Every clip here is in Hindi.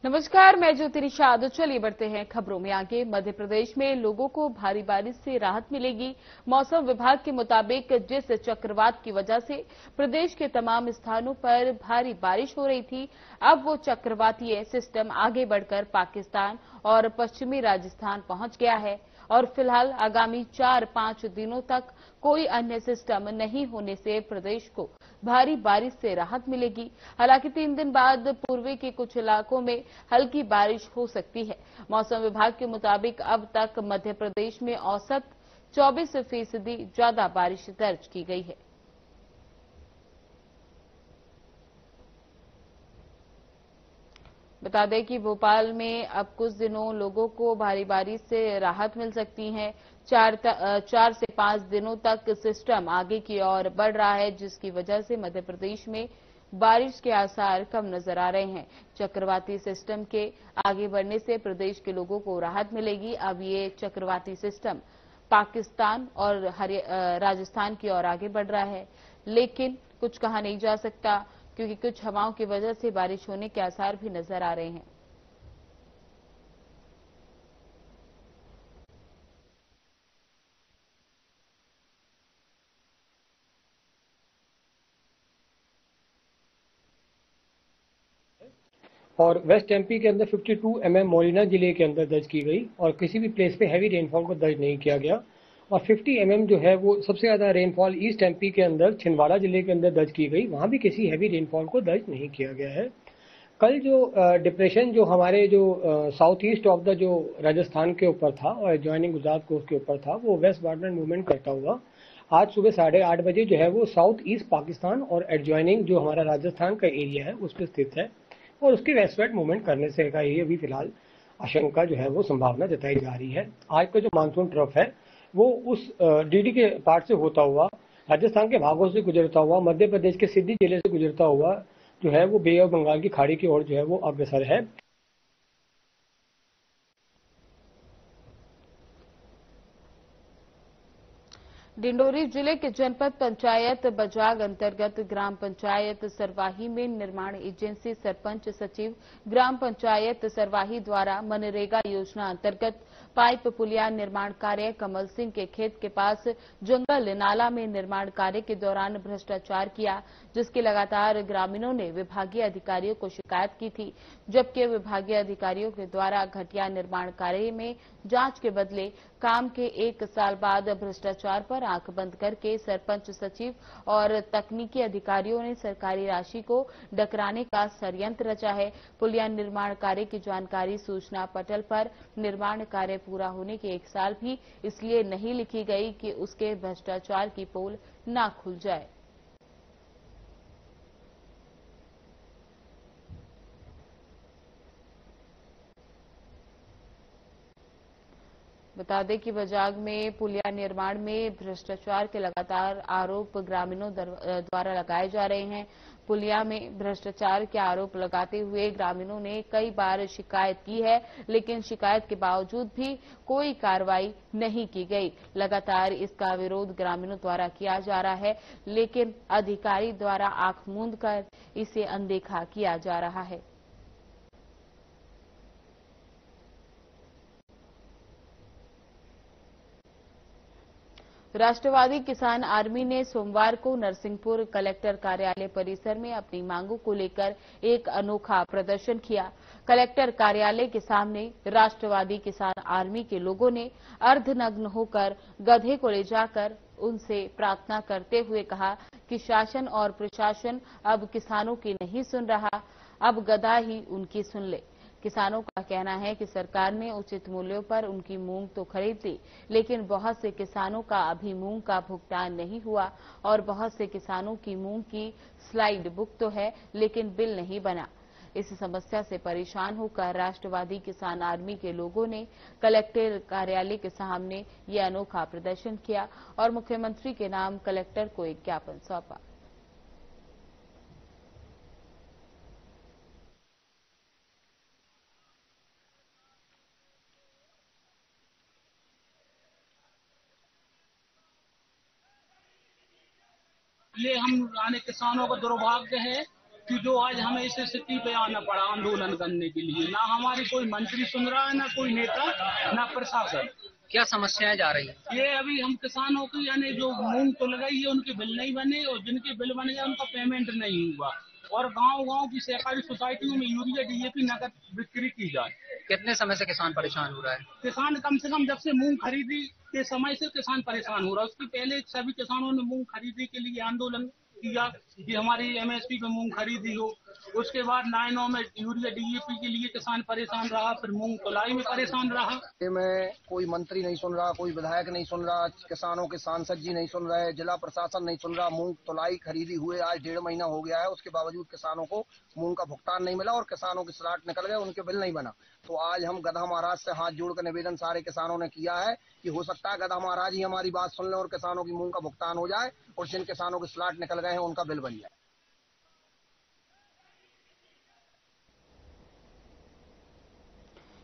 नमस्कार, मैं ज्योति निषाद। चलिए बढ़ते हैं खबरों में आगे। मध्य प्रदेश में लोगों को भारी बारिश से राहत मिलेगी। मौसम विभाग के मुताबिक जिस चक्रवात की वजह से प्रदेश के तमाम स्थानों पर भारी बारिश हो रही थी, अब वो चक्रवातीय सिस्टम आगे बढ़कर पाकिस्तान और पश्चिमी राजस्थान पहुंच गया है और फिलहाल आगामी 4-5 दिनों तक कोई अन्य सिस्टम नहीं होने से प्रदेश को भारी बारिश से राहत मिलेगी। हालांकि 3 दिन बाद पूर्वी के कुछ इलाकों में हल्की बारिश हो सकती है। मौसम विभाग के मुताबिक अब तक मध्य प्रदेश में औसत 24% ज्यादा बारिश दर्ज की गई है। बता दें कि भोपाल में अब कुछ दिनों लोगों को भारी बारिश से राहत मिल सकती है। 4 से 5 दिनों तक सिस्टम आगे की ओर बढ़ रहा है, जिसकी वजह से मध्य प्रदेश में बारिश के आसार कम नजर आ रहे हैं। चक्रवाती सिस्टम के आगे बढ़ने से प्रदेश के लोगों को राहत मिलेगी। अब ये चक्रवाती सिस्टम पाकिस्तान और राजस्थान की ओर आगे बढ़ रहा है, लेकिन कुछ कहा नहीं जा सकता क्योंकि कुछ हवाओं की वजह से बारिश होने के आसार भी नजर आ रहे हैं। और वेस्ट एमपी के अंदर 52 mm मोलिना जिले के अंदर दर्ज की गई और किसी भी प्लेस पे हैवी रेनफॉल को दर्ज नहीं किया गया। और 50 mm जो है वो सबसे ज़्यादा रेनफॉल ईस्ट एमपी के अंदर छिंदवाड़ा जिले के अंदर दर्ज की गई, वहाँ भी किसी हैवी रेनफॉल को दर्ज नहीं किया गया है। कल जो डिप्रेशन जो हमारे जो साउथ ईस्ट ऑफ द जो राजस्थान के ऊपर था और एडजॉइनिंग गुजरात कोस्ट के ऊपर था, वो वेस्ट वार्डर मूवमेंट करता हुआ आज सुबह 8:30 बजे जो है वो साउथ ईस्ट पाकिस्तान और एडजॉइनिंग जो हमारा राजस्थान का एरिया है उस पर स्थित है और उसकी वेस्टवर्ड मूवमेंट करने से का ये अभी फिलहाल आशंका जो है वो संभावना जताई जा रही है। आज का जो मानसून ट्रफ है वो उस डीडी के पार्ट से होता हुआ राजस्थान के भागों से गुजरता हुआ मध्य प्रदेश के सिद्धि जिले से गुजरता हुआ जो है वो बे ऑफ बंगाल की खाड़ी की ओर जो है वो अग्रसर है। डिंडोरी जिले के जनपद पंचायत बजाग अंतर्गत ग्राम पंचायत सरवाही में निर्माण एजेंसी सरपंच सचिव ग्राम पंचायत सरवाही द्वारा मनरेगा योजना अंतर्गत पाइप पुलिया निर्माण कार्य कमल सिंह के खेत के पास जंगल नाला में निर्माण कार्य के दौरान भ्रष्टाचार किया, जिसकी लगातार ग्रामीणों ने विभागीय अधिकारियों को शिकायत की थी, जबकि विभागीय अधिकारियों के द्वारा घटिया निर्माण कार्य में जांच के बदले काम के 1 साल बाद भ्रष्टाचार पर आंख बंद करके सरपंच सचिव और तकनीकी अधिकारियों ने सरकारी राशि को डकराने का षड्यंत्र रचा है। पुलिया निर्माण कार्य की जानकारी सूचना पटल पर निर्माण कार्य पूरा होने के 1 साल भी इसलिए नहीं लिखी गई कि उसके भ्रष्टाचार की पोल ना खुल जाए। बता दें कि बजाग में पुलिया निर्माण में भ्रष्टाचार के लगातार आरोप ग्रामीणों द्वारा लगाए जा रहे हैं। पुलिया में भ्रष्टाचार के आरोप लगाते हुए ग्रामीणों ने कई बार शिकायत की है, लेकिन शिकायत के बावजूद भी कोई कार्रवाई नहीं की गई। लगातार इसका विरोध ग्रामीणों द्वारा किया जा रहा है, लेकिन अधिकारी द्वारा आंख मूंद कर इसे अनदेखा किया जा रहा है। राष्ट्रवादी किसान आर्मी ने सोमवार को नरसिंहपुर कलेक्टर कार्यालय परिसर में अपनी मांगों को लेकर एक अनोखा प्रदर्शन किया। कलेक्टर कार्यालय के सामने राष्ट्रवादी किसान आर्मी के लोगों ने अर्धनग्न होकर गधे को ले जाकर उनसे प्रार्थना करते हुए कहा कि शासन और प्रशासन अब किसानों की नहीं सुन रहा, अब गधा ही उनकी सुन ले। किसानों का कहना है कि सरकार ने उचित मूल्यों पर उनकी मूंग तो खरीद ली, लेकिन बहुत से किसानों का अभी मूंग का भुगतान नहीं हुआ और बहुत से किसानों की मूंग की स्लाइड बुक तो है, लेकिन बिल नहीं बना। इस समस्या से परेशान होकर राष्ट्रवादी किसान आर्मी के लोगों ने कलेक्टर कार्यालय के सामने ये अनोखा प्रदर्शन किया और मुख्यमंत्री के नाम कलेक्टर को एक ज्ञापन सौंपा। ये हम किसानों का दुर्भाग्य है कि जो आज हमें इस स्थिति पे आना पड़ा आंदोलन करने के लिए। ना हमारी कोई मंत्री सुन रहा है, ना कोई नेता, ना प्रशासन। क्या समस्याएं जा रही हैं? ये अभी हम किसानों की यानी जो मूंग तुल गई है उनके बिल नहीं बने, और जिनके बिल बन गए उनका पेमेंट नहीं हुआ, और गांव-गांव की सहकारी सोसाइटियों में यूरिया डीएपी नकद बिक्री की जाए। कितने समय से किसान परेशान हो रहा है? किसान कम से कम जब से मूंग खरीदी के समय से किसान परेशान हो रहा है। उसके पहले सभी किसानों ने मूंग खरीदी के लिए आंदोलन किया कि हमारी एमएसपी पे मूंग खरीदी हो। उसके बाद लाइनों में यूरिया डीएपी के लिए किसान परेशान रहा, फिर मूंग तुलाई में परेशान रहा। में कोई मंत्री नहीं सुन रहा, कोई विधायक नहीं सुन रहा, किसानों के सांसद जी नहीं सुन रहे, जिला प्रशासन नहीं सुन रहा। मूंग तुलाई खरीदी हुए आज 1.5 महीना हो गया है, उसके बावजूद किसानों को मूंग का भुगतान नहीं मिला और किसानों के स्लॉट निकल गए, उनके बिल नहीं बना। तो आज हम गधा महाराज से हाथ जोड़कर निवेदन सारे किसानों ने किया है कि हो सकता है गधा महाराज ही हमारी बात सुन लें और किसानों की मूंग का भुगतान हो जाए और जिन किसानों के स्लॉट निकल गए हैं उनका बिल बन जाए।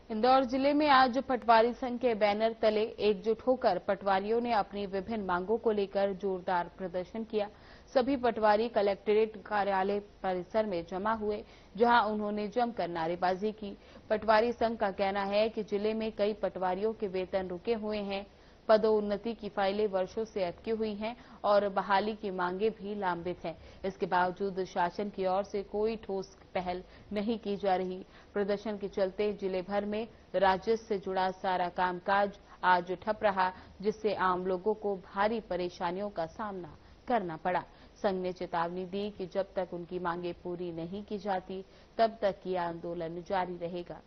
इंदौर जिले में आज पटवारी संघ के बैनर तले एकजुट होकर पटवारियों ने अपनी विभिन्न मांगों को लेकर जोरदार प्रदर्शन किया। सभी पटवारी कलेक्ट्रेट कार्यालय परिसर में जमा हुए, जहां उन्होंने जमकर नारेबाजी की। पटवारी संघ का कहना है कि जिले में कई पटवारियों के वेतन रुके हुए हैं, पदोन्नति की फाइलें वर्षों से अटकी हुई हैं और बहाली की मांगे भी लंबित हैं। इसके बावजूद शासन की ओर से कोई ठोस पहल नहीं की जा रही। प्रदर्शन के चलते जिले भर में राजस्व से जुड़ा सारा कामकाज आज ठप रहा, जिससे आम लोगों को भारी परेशानियों का सामना करना पड़ा। संघ ने चेतावनी दी कि जब तक उनकी मांगे पूरी नहीं की जाती, तब तक ये आंदोलन जारी रहेगा।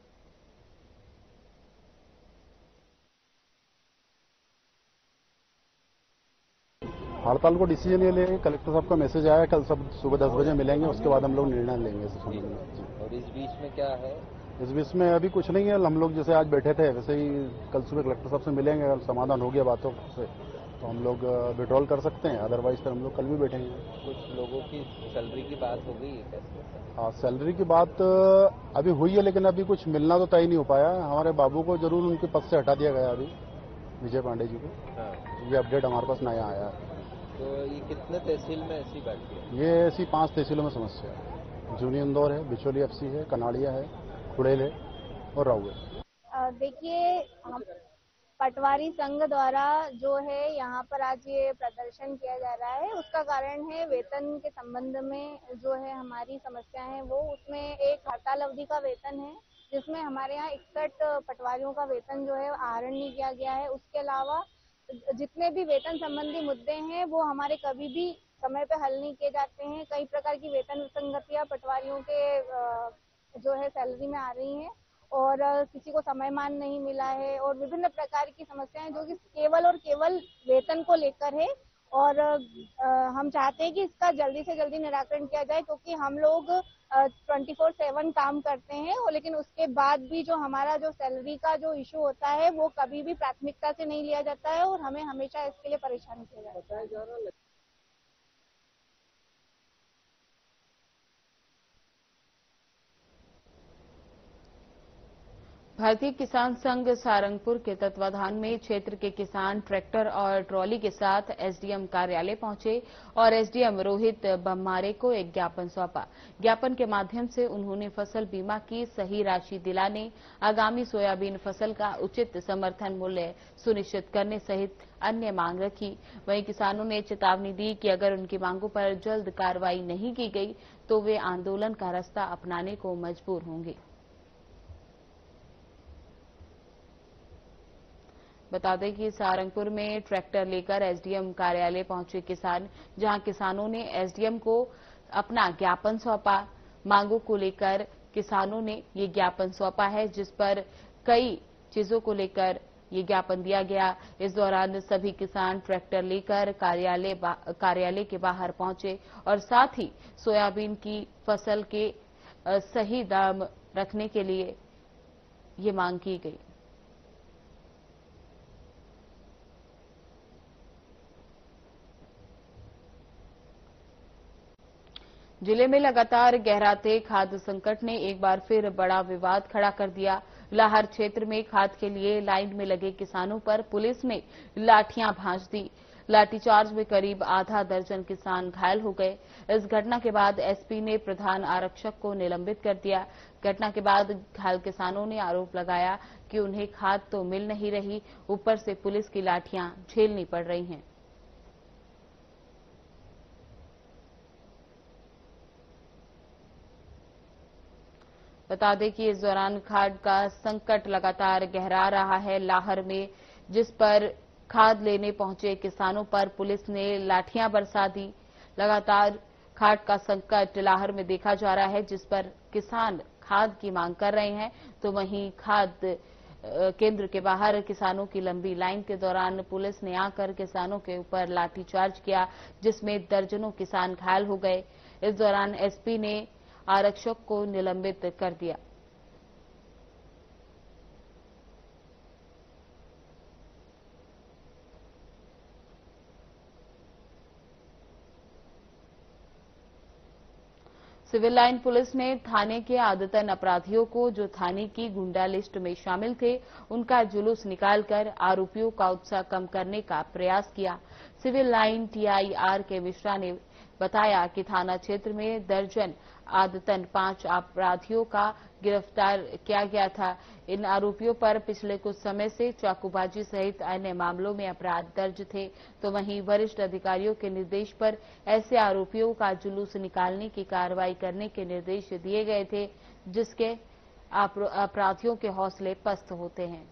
हड़ताल को डिसीजन ये लेंगे, कलेक्टर साहब का मैसेज आया, कल सब सुबह 10 बजे मिलेंगे, उसके बाद हम लोग निर्णय लेंगे इस संबंध में। और इस बीच में क्या है? इस बीच में अभी कुछ नहीं है, हम लोग जैसे आज बैठे थे वैसे ही कल सुबह कलेक्टर साहब से मिलेंगे, अगर समाधान हो गया बातों से तो हम लोग विड्रॉल कर सकते हैं, अदरवाइज फिर हम लोग कल भी बैठेंगे। कुछ लोगों की सैलरी की बात हो गई है कैसे? हाँ, सैलरी की बात अभी हुई है, लेकिन अभी कुछ मिलना तो तय नहीं हो पाया। हमारे बाबू को जरूर उनके पद से हटा दिया गया अभी, विजय पांडे जी को। हाँ। ये अपडेट हमारे पास नया आया है। तो ये कितने तहसील में ऐसी बात है? ये ऐसी 5 तहसीलों में समस्या है। जूनी इंदौर है, बिचौली एफसी है, कनाड़िया है, खुड़ेल है और राऊ है। देखिए, पटवारी संघ द्वारा जो है यहाँ पर आज ये प्रदर्शन किया जा रहा है, उसका कारण है वेतन के संबंध में जो है हमारी समस्या है वो, उसमें एक हड़ताल अवधि का वेतन है जिसमें हमारे यहाँ 61 पटवारियों का वेतन जो है आहरण नहीं किया गया है। उसके अलावा जितने भी वेतन संबंधी मुद्दे हैं वो हमारे कभी भी समय पे हल नहीं किए जाते हैं। कई प्रकार की वेतन विसंगतियां पटवारियों के जो है सैलरी में आ रही हैं और किसी को समयमान नहीं मिला है और विभिन्न प्रकार की समस्याएं जो कि केवल और केवल वेतन को लेकर है। और हम चाहते हैं कि इसका जल्दी से जल्दी निराकरण किया जाए, क्योंकि हम लोग 24/7 काम करते हैं और लेकिन उसके बाद भी जो हमारा जो सैलरी का जो इशू होता है वो कभी भी प्राथमिकता से नहीं लिया जाता है और हमें हमेशा इसके लिए परेशान किया जाता है। भारतीय किसान संघ सारंगपुर के तत्वाधान में क्षेत्र के किसान ट्रैक्टर और ट्रॉली के साथ एसडीएम कार्यालय पहुंचे और एसडीएम रोहित बम्मारे को एक ज्ञापन सौंपा। ज्ञापन के माध्यम से उन्होंने फसल बीमा की सही राशि दिलाने, आगामी सोयाबीन फसल का उचित समर्थन मूल्य सुनिश्चित करने सहित अन्य मांग रखी। वहीं किसानों ने चेतावनी दी कि अगर उनकी मांगों पर जल्द कार्रवाई नहीं की गई तो वे आंदोलन का रास्ता अपनाने को मजबूर होंगे। बता दें कि सारंगपुर में ट्रैक्टर लेकर एसडीएम कार्यालय पहुंचे किसान, जहां किसानों ने एसडीएम को अपना ज्ञापन सौंपा। मांगों को लेकर किसानों ने ये ज्ञापन सौंपा है, जिस पर कई चीजों को लेकर ये ज्ञापन दिया गया। इस दौरान सभी किसान ट्रैक्टर लेकर कार्यालय के बाहर पहुंचे और साथ ही सोयाबीन की फसल के सही दाम रखने के लिए ये मांग की गई। जिले में लगातार गहराते खाद्य संकट ने एक बार फिर बड़ा विवाद खड़ा कर दिया। लाहर क्षेत्र में खाद के लिए लाइन में लगे किसानों पर पुलिस ने लाठियां भांज दी। लाठीचार्ज में करीब आधा दर्जन किसान घायल हो गए। इस घटना के बाद एसपी ने प्रधान आरक्षक को निलंबित कर दिया। घटना के बाद घायल किसानों ने आरोप लगाया कि उन्हें खाद तो मिल नहीं रही, ऊपर से पुलिस की लाठियां झेलनी पड़ रही हैं। बता दें कि इस दौरान खाद का संकट लगातार गहरा रहा है लाहर में, जिस पर खाद लेने पहुंचे किसानों पर पुलिस ने लाठियां बरसा दी। लगातार खाद का संकट लाहर में देखा जा रहा है, जिस पर किसान खाद की मांग कर रहे हैं, तो वहीं खाद केंद्र के बाहर किसानों की लंबी लाइन के दौरान पुलिस ने आकर किसानों के ऊपर लाठीचार्ज किया, जिसमें दर्जनों किसान घायल हो गए। इस दौरान एसपी ने आरक्षक को निलंबित कर दिया। सिविल लाइन पुलिस ने थाने के आदतन अपराधियों को, जो थाने की गुंडा लिस्ट में शामिल थे, उनका जुलूस निकालकर आरोपियों का उत्साह कम करने का प्रयास किया। सिविल लाइन टीआईआर के मिश्रा ने बताया कि थाना क्षेत्र में दर्जन आदतन 5 अपराधियों का गिरफ्तार किया गया था। इन आरोपियों पर पिछले कुछ समय से चाकूबाजी सहित अन्य मामलों में अपराध दर्ज थे, तो वहीं वरिष्ठ अधिकारियों के निर्देश पर ऐसे आरोपियों का जुलूस निकालने की कार्रवाई करने के निर्देश दिए गए थे, जिसके अपराधियों के हौसले पस्त होते हैं।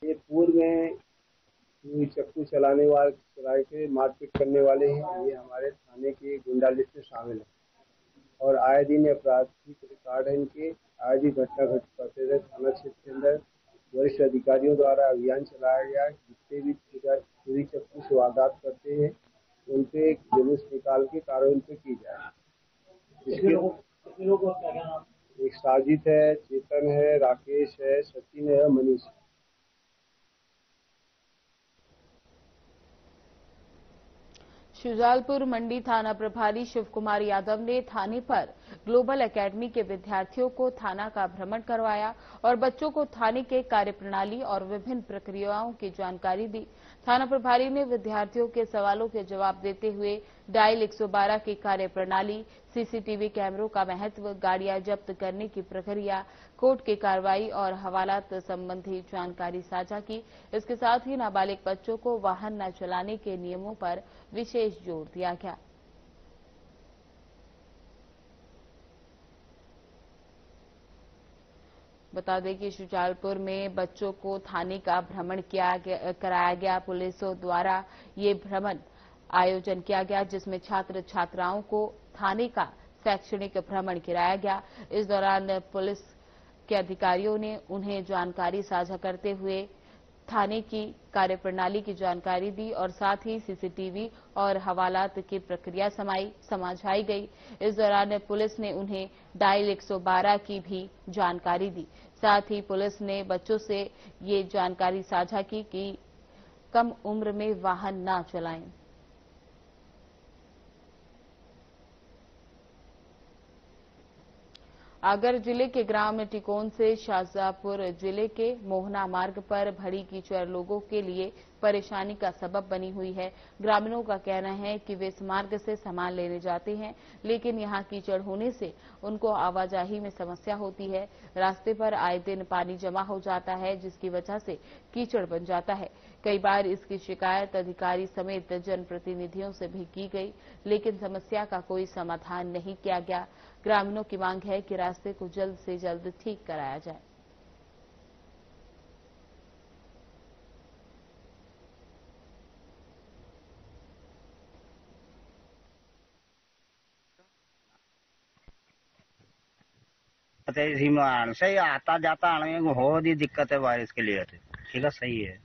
ये पूर्व में चक्कू चलाए थे, मारपीट करने वाले हैं। ये हमारे थाने की गुंडा लिस्ट में शामिल है और आए दिन आपराधिक रिकॉर्ड है इनके। आए दिन घटना घट करते रहे। थाना क्षेत्र के अंदर वरिष्ठ अधिकारियों द्वारा अभियान चलाया गया। जितने भी चोरी चक्कू से वारदात करते हैं उन पे जुलूस निकाल के कार्रवाई उन पे की जाए। एक साजिद है, चेतन है, राकेश है, सचिन है, मनीष है। शुजालपुर मंडी थाना प्रभारी शिव कुमार यादव ने थाने पर ग्लोबल एकेडमी के विद्यार्थियों को थाना का भ्रमण करवाया और बच्चों को थाने के कार्यप्रणाली और विभिन्न प्रक्रियाओं की जानकारी दी। थाना प्रभारी ने विद्यार्थियों के सवालों के जवाब देते हुए डायल 112 की कार्यप्रणाली, सीसीटीवी कैमरों का महत्व, गाड़ियां जब्त करने की प्रक्रिया, कोर्ट की कार्रवाई और हवालात संबंधी जानकारी साझा की। इसके साथ ही नाबालिग बच्चों को वाहन न चलाने के नियमों पर विशेष जोर दिया गया। बता दें कि शुजालपुर में बच्चों को थाने का भ्रमण कराया गया। पुलिसों द्वारा ये भ्रमण आयोजन किया गया, जिसमें छात्र छात्राओं को थाने का शैक्षणिक भ्रमण कराया गया। इस दौरान पुलिस के अधिकारियों ने उन्हें जानकारी साझा करते हुए थाने की कार्यप्रणाली की जानकारी दी और साथ ही सीसीटीवी और हवालात की प्रक्रिया समझाई गई। इस दौरान पुलिस ने उन्हें डायल 112 की भी जानकारी दी। साथ ही पुलिस ने बच्चों से ये जानकारी साझा की कि कम उम्र में वाहन न चलाएं। आगर जिले के ग्राम टिकोन से शाहजहांपुर जिले के मोहना मार्ग पर भरी कीचड़ लोगों के लिए परेशानी का सबब बनी हुई है। ग्रामीणों का कहना है कि वे इस मार्ग से सामान लेने जाते हैं, लेकिन यहां कीचड़ होने से उनको आवाजाही में समस्या होती है। रास्ते पर आए दिन पानी जमा हो जाता है, जिसकी वजह से कीचड़ बन जाता है। कई बार इसकी शिकायत अधिकारी समेत जनप्रतिनिधियों से भी की गई, लेकिन समस्या का कोई समाधान नहीं किया गया। ग्रामीणों की मांग है कि रास्ते को जल्द से जल्द ठीक कराया जाए। इसी में से आता जाता आने में हो दी दिक्कत है बारिश के लिए। ठीक है, सही है।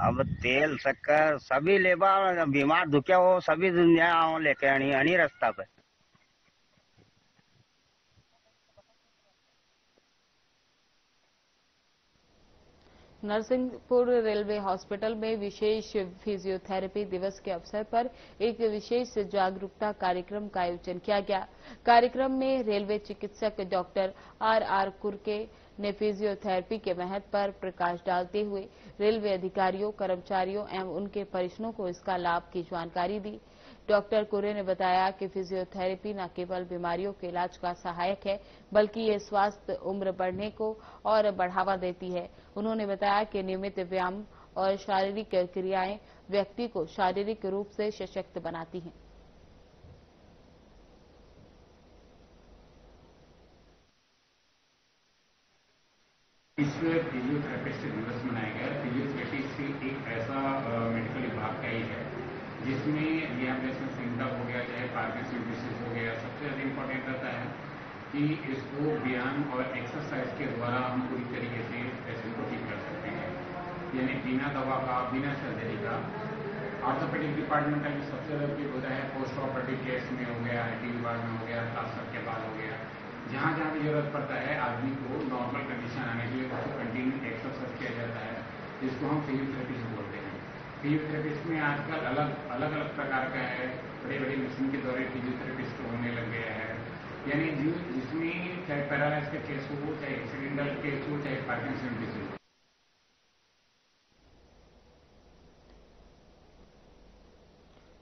अब तेल शक्कर सभी लेबर बीमार दुखिया हो सभी दुनिया लेके आनी रास्ता पे। नरसिंहपुर रेलवे हॉस्पिटल में विशेष फिजियोथेरेपी दिवस के अवसर पर एक विशेष जागरूकता कार्यक्रम का आयोजन किया गया। कार्यक्रम में रेलवे चिकित्सक डॉक्टर आर कुरके ने फिजियोथेरेपी के महत्व पर प्रकाश डालते हुए रेलवे अधिकारियों, कर्मचारियों एवं उनके परिजनों को इसका लाभ की जानकारी दी। डॉक्टर कुरे ने बताया कि फिजियोथेरेपी न केवल बीमारियों के इलाज का सहायक है, बल्कि ये स्वास्थ्य उम्र बढ़ने को और बढ़ावा देती है। उन्होंने बताया कि नियमित व्यायाम और शारीरिक क्रियाएं व्यक्ति को शारीरिक रूप से सशक्त बनाती हैं। विश्व फिजियोथेरेपिस्ट दिवस मनाया गया। फिजियोथेरेपी एक ऐसा मेडिकल विभाग का ही है जिसमें रिहैबिलिटेशन सेंटर हो गया, चाहे पार्किंसन डिसीज हो गया, सबसे ज़्यादा इम्पोर्टेंट रहता है कि इसको व्यायाम और एक्सरसाइज के द्वारा हम पूरी तरीके से पेशेंट को ठीक कर सकते हैं, यानी बिना दवा का, बिना सर्जरी का। ऑर्थोपेडिक डिपार्टमेंट का जो सबसे ज़्यादा उपयोग होता है पोस्ट ऑपरेटिव केस में हो गया, हड्डी विभाग में हो गया, ट्रांसफर के बाद हो गया, जहाँ जहाँ भी जरूरत पड़ता है आदमी को नॉर्मल कंडीशन आने के लिए उसको कंटिन्यू एक्सरसाइज किया जाता है, जिसको हम फिजियोथेरेपिस्ट बोलते हैं। फिजियोथेरेपिस्ट में आजकल अलग अलग प्रकार का है, बड़े बड़े मशीन के द्वारा फिजियोथेरेपिस्ट होने लग गया है, यानी जिसमें चाहे पैरालाइज का केस हो, चाहे एक्सीडेंटल केस हो, चाहे पार्किंसन डिसीज हो।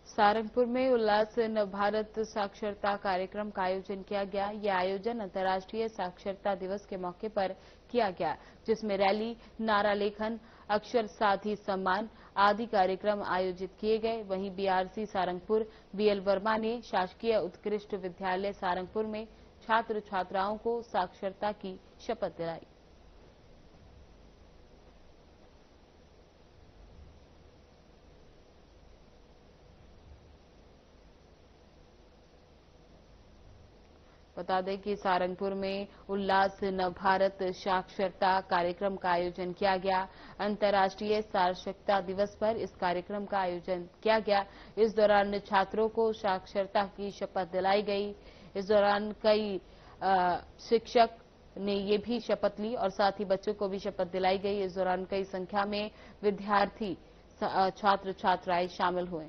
सारंगपुर में उल्लास भारत साक्षरता कार्यक्रम का आयोजन किया गया। यह आयोजन अंतर्राष्ट्रीय साक्षरता दिवस के मौके पर किया गया, जिसमें रैली, नारा लेखन, अक्षर साथी सम्मान आदि कार्यक्रम आयोजित किए गए। वहीं बीआरसी सारंगपुर बीएल वर्मा ने शासकीय उत्कृष्ट विद्यालय सारंगपुर में छात्र छात्राओं को साक्षरता की शपथ दिलाई। बता दें कि सारंगपुर में उल्लास न भारत साक्षरता कार्यक्रम का आयोजन किया गया। अंतर्राष्ट्रीय साक्षरता दिवस पर इस कार्यक्रम का आयोजन किया गया। इस दौरान छात्रों को साक्षरता की शपथ दिलाई गई। इस दौरान कई शिक्षक ने ये भी शपथ ली और साथ ही बच्चों को भी शपथ दिलाई गई। इस दौरान कई संख्या में विद्यार्थी, छात्र छात्राएं शामिल हुए।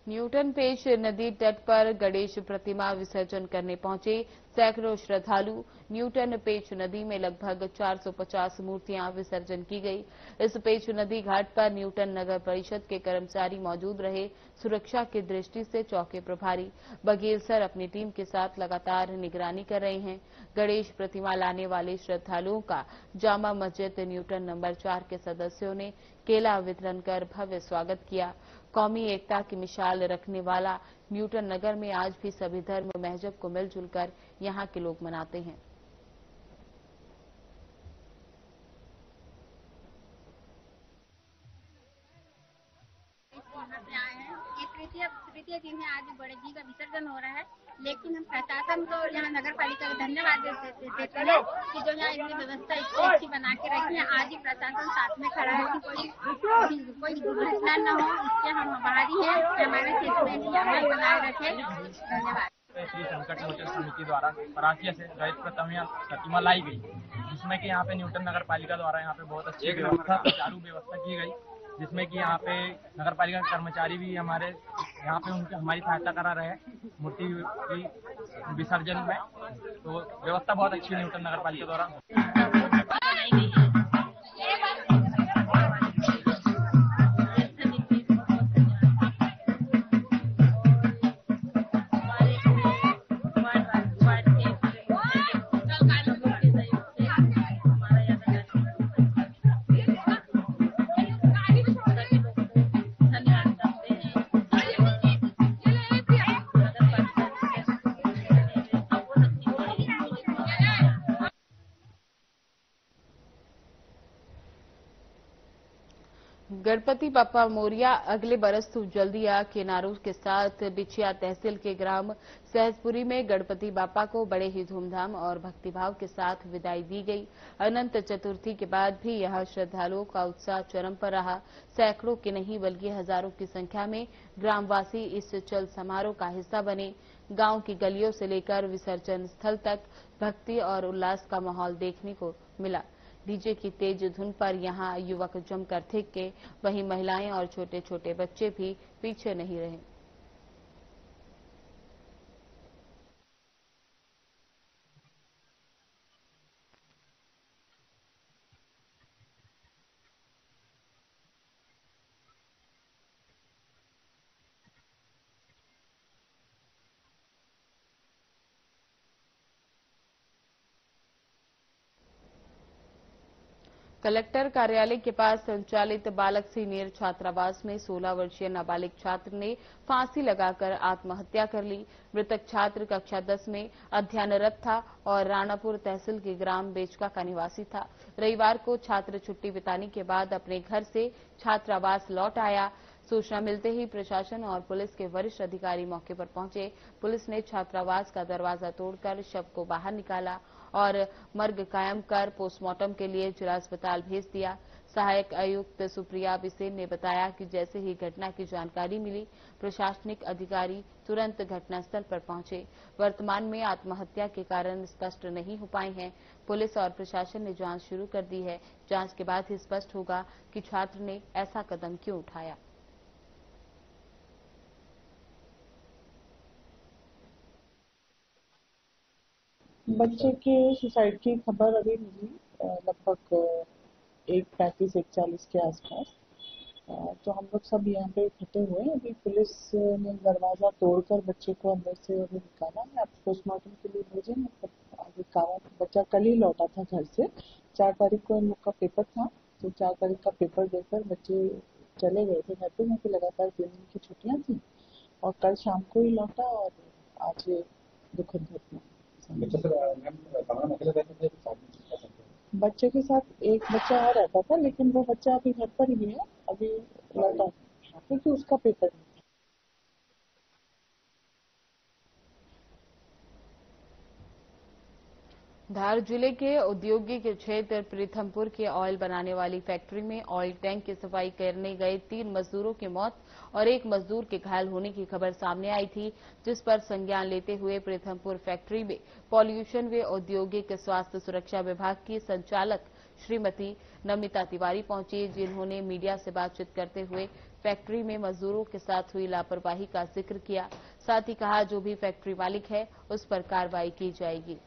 न्यूटन पेच नदी तट पर गणेश प्रतिमा विसर्जन करने पहुंचे सैकड़ों श्रद्धालु। न्यूटन पेच नदी में लगभग 450 मूर्तियां विसर्जन की गई। इस पेच नदी घाट पर न्यूटन नगर परिषद के कर्मचारी मौजूद रहे। सुरक्षा की दृष्टि से चौकी प्रभारी बघेल सर अपनी टीम के साथ लगातार निगरानी कर रहे हैं। गणेश प्रतिमा लाने वाले श्रद्धालुओं का जामा मस्जिद न्यूटन नंबर 4 के सदस्यों ने केला वितरण कर भव्य स्वागत किया। कौमी एकता की मिसाल रखने वाला न्यूटन नगर में आज भी सभी धर्म मजहब को मिलजुल कर यहाँ के लोग मनाते हैं। तृतीय दिन है, आज बड़े जी का विसर्जन हो रहा है, लेकिन हम प्रशासन को यहाँ नगर पालिका को धन्यवाद देते हैं कि जो यहाँ इतनी व्यवस्था इतनी अच्छी बना के रखी है। आज ही प्रशासन साथ में खड़ा है कि कोई दुर्घटना न हो, इसके हम आभारी हैं। हमारे क्षेत्र में भी अमल बनाए रखे। धन्यवाद। श्री संकट मोचन समिति द्वारा परासिया से गणेश प्रतिमा लाई गई, जिसमें कि यहाँ पे न्यूटन नगर पालिका द्वारा यहाँ पे बहुत अच्छी व्यवस्था, सुचारू व्यवस्था की गई, जिसमें कि यहाँ पे नगर पालिका के कर्मचारी भी हमारे यहाँ पे हमारी सहायता करा रहे हैं मूर्ति की विसर्जन में। तो व्यवस्था बहुत अच्छी न्यूटन नगर पालिका द्वारा। गणपति बापा मोरिया अगले बरस तू जल्दी आ के नारों के साथ बिछिया तहसील के ग्राम सहजपुरी में गणपति बापा को बड़े ही धूमधाम और भक्तिभाव के साथ विदाई दी गई। अनंत चतुर्थी के बाद भी यहां श्रद्धालुओं का उत्साह चरम पर रहा। सैकड़ों की नहीं बल्कि हजारों की संख्या में ग्रामवासी इस चल समारोह का हिस्सा बने। गांव की गलियों से लेकर विसर्जन स्थल तक भक्ति और उल्लास का माहौल देखने को मिला। डीजे की तेज धुन पर यहां युवक जमकर थिरके, वहीं महिलाएं और छोटे छोटे बच्चे भी पीछे नहीं रहे। कलेक्टर कार्यालय के पास संचालित बालक सीनियर छात्रावास में 16 वर्षीय नाबालिग छात्र ने फांसी लगाकर आत्महत्या कर ली। मृतक छात्र कक्षा 10 में अध्ययनरत था और राणापुर तहसील के ग्राम बेचका का निवासी था। रविवार को छात्र छुट्टी बिताने के बाद अपने घर से छात्रावास लौट आया। सूचना मिलते ही प्रशासन और पुलिस के वरिष्ठ अधिकारी मौके पर पहुंचे। पुलिस ने छात्रावास का दरवाजा तोड़कर शव को बाहर निकाला और मर्ग कायम कर पोस्टमार्टम के लिए जिला अस्पताल भेज दिया। सहायक आयुक्त सुप्रिया बिसेन ने बताया कि जैसे ही घटना की जानकारी मिली, प्रशासनिक अधिकारी तुरंत घटनास्थल पर पहुंचे। वर्तमान में आत्महत्या के कारण स्पष्ट नहीं हो पाए हैं। पुलिस और प्रशासन ने जांच शुरू कर दी है। जांच के बाद ही स्पष्ट होगा कि छात्र ने ऐसा कदम क्यों उठाया। बच्चे के सुसाइड की खबर अभी मिली लगभग 1:35-1:40 के आसपास। तो हम लोग सब यहाँ पे इकट्ठे हुए। अभी पुलिस ने दरवाजा तोड़कर बच्चे को अंदर से अभी निकाला है। अब पोस्टमार्टम के लिए भेजे। मतलब अभी बच्चा कल ही लौटा था घर से। 4 तारीख को इन लोग का पेपर था, तो 4 तारीख का पेपर देकर बच्चे चले गए थे घर पे, क्योंकि लगातार 3 दिन की छुट्टियां थी और कल शाम को ही लौटा और आज ये दुखद घटना। बच्चे के साथ एक बच्चा और रहता था, लेकिन वो बच्चा अभी घर पर ही है, अभी लौटा क्योंकि उसका पेपर नहीं। धार जिले के औद्योगिक क्षेत्र प्रीथमपुर के ऑयल बनाने वाली फैक्ट्री में ऑयल टैंक की सफाई करने गए 3 मजदूरों की मौत और 1 मजदूर के घायल होने की खबर सामने आई थी, जिस पर संज्ञान लेते हुए प्रीथमपुर फैक्ट्री में पॉल्यूशन व औद्योगिक स्वास्थ्य सुरक्षा विभाग की संचालक श्रीमती नमिता तिवारी पहुंची, जिन्होंने मीडिया से बातचीत करते हुए फैक्ट्री में मजदूरों के साथ हुई लापरवाही का जिक्र किया। साथ ही कहा, जो भी फैक्ट्री मालिक है उस पर कार्रवाई की जाएगी।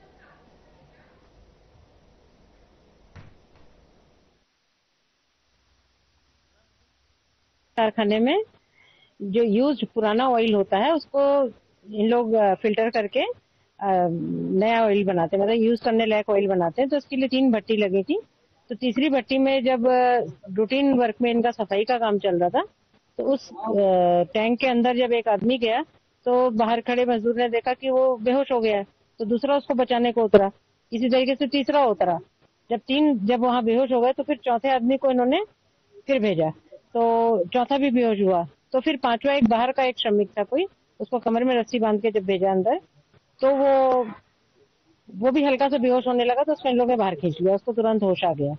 कारखाने में जो यूज्ड पुराना ऑयल होता है उसको इन लोग फिल्टर करके नया ऑयल बनाते हैं, मतलब यूज करने लायक ऑयल बनाते हैं। तो उसके लिए 3 भट्टी लगी थी। तो तीसरी भट्टी में जब रूटीन वर्क में इनका सफाई का काम चल रहा था, तो उस टैंक के अंदर जब एक आदमी गया तो बाहर खड़े मजदूर ने देखा कि वो बेहोश हो गया है, तो दूसरा उसको बचाने को उतरा। इसी तरीके से तीसरा उतरा। जब वहां बेहोश हो गए तो फिर चौथे आदमी को इन्होंने फिर भेजा, तो चौथा भी बेहोश हुआ। तो फिर 5वां एक बाहर का एक श्रमिक था कोई, उसको कमर में रस्सी बांध के जब भेजा अंदर, तो वो भी हल्का सा बेहोश होने लगा। तो उसको इन लोगों ने बाहर खींच लिया, उसको तुरंत होश आ गया।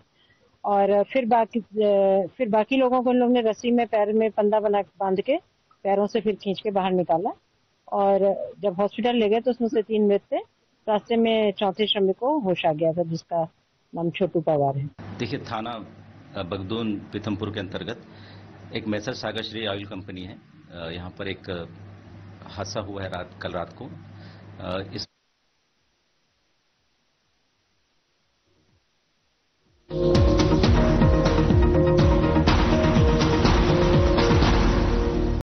और फिर बाकी लोगों को इन लोगों ने रस्सी में पैर में फंदा बांध के पैरों से फिर खींच के बाहर निकाला। और जब हॉस्पिटल ले गए तो उसमें से 3 मृत थे। रास्ते में चौथे श्रमिक को होश आ गया था, जिसका नाम छोटू पवार है। देखिए, थाना बगदून प्रीथमपुर के अंतर्गत एक मैसर सागर श्री ऑयल कंपनी है। यहाँ पर एक हादसा हुआ है कल रात को। इस